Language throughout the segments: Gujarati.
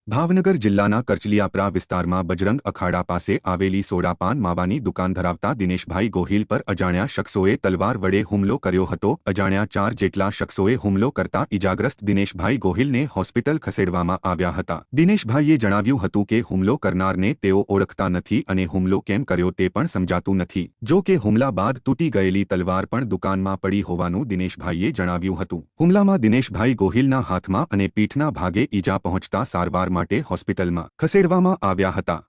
ભાવનગર જિલ્લાના કરચલિયાપરા વિસ્તારમાં બજરંગ અખાડા પાસે આવેલી સોડાપાન માવાની દુકાન ધરાવતા દિનેશભાઈ ગોહિલ પર અજાણ્યા શખ્સોએ તલવાર વડે હુમલો કર્યો હતો। અજાણ્યા 4 જેટલા શખ્સોએ હુમલો કરતા ઇજાગ્રસ્ત દિનેશભાઈ ગોહિલને હોસ્પિટલ ખસેડવામાં આવ્યા હતા। દિનેશભાઈએ જણાવ્યું હતું કે હુમલો કરનારને તેઓ ઓળખતા નથી અને હુમલો કેમ કર્યો તે પણ સમજાતું નથી। જો કે હુમલા બાદ તૂટી ગયેલી તલવાર પણ દુકાનમાં પડી હોવાનું દિનેશભાઈએ જણાવ્યું હતું। હુમલામાં દિનેશભાઈ ગોહિલના હાથમાં અને પીઠના ભાગે ઈજા પહોંચતા સારવાર માટે હોસ્પિટલમાં ખસેડવામાં આવ્યા હતા।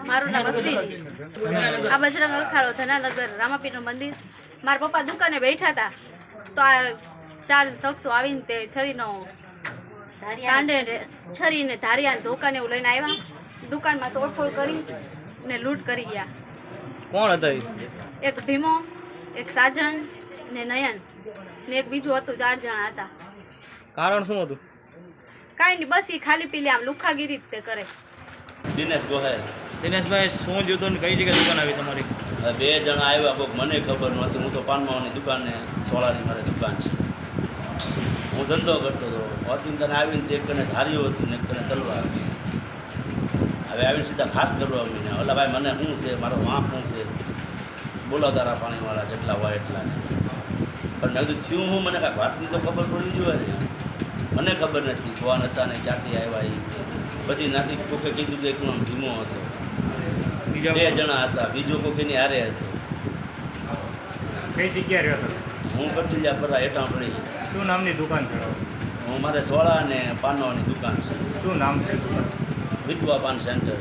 મારું નામ અશ્વિની। આ બજરંગ અખાડો ધનાનગર રામાપીરનું મંદિર। મારા પપ્પા દુકાને બેઠા હતા તો આ 4 શખ્સો આવીને તે છરીને ધારિયા ધોકાને એવું લઈને આવ્યા। દુકાનમાં તોડફોડ કરી ને લૂંટ કરી ગયા। કોણ હતા? એક ભીમો, એક સાજન ને નયન ને એક બીજું હતું। 4 જણા હતા। કારણ શું હતું? કાંઈ નહીં, બસ એ ખાલી પીલી આમ લુખાગીરી તે કરે। દિનેશ ગોહિલ। દિનેશભાઈ શું જોતું ને કઈ જગ્યાએ દુકાન આવી તમારી? 2 જણા આવ્યા, કોક મને ખબર નહોતી। હું તો પાનમાવાની દુકાને સોળાની મારી દુકાન છે, હું ધંધો કરતો હતો। ઓચિંતન આવીને એક કને ધાર્યું હતું ને એક કને તલવાર હતી। હવે આવીને સીધા ઘાત કરવા અમીને ઓલા ભાઈ મને શું છે, મારો વાંક શું છે, બોલો તારા પાણીવાળા જેટલા હોય એટલાને। પણ મેં કીધું થયું હું, મને કાંઈક વાતની તો ખબર પડવી જોઈએ ને। મને ખબર નથી કોણ હતા ને ક્યાંથી આવ્યા એ। પછી નાથી કોકે કીધું કે એકનો ભીમો હતો, 2 જણા હતા, બીજો કોક એની હારે હતો। કઈ જગ્યાએ રહ્યો હતો? હું કરચલિયાપરા હેઠા પડી। શું નામની દુકાન છે? હું મારે સોળા અને પાનવાની દુકાન છે। શું નામ છે દુકાન? વિધવા પાન સેન્ટર।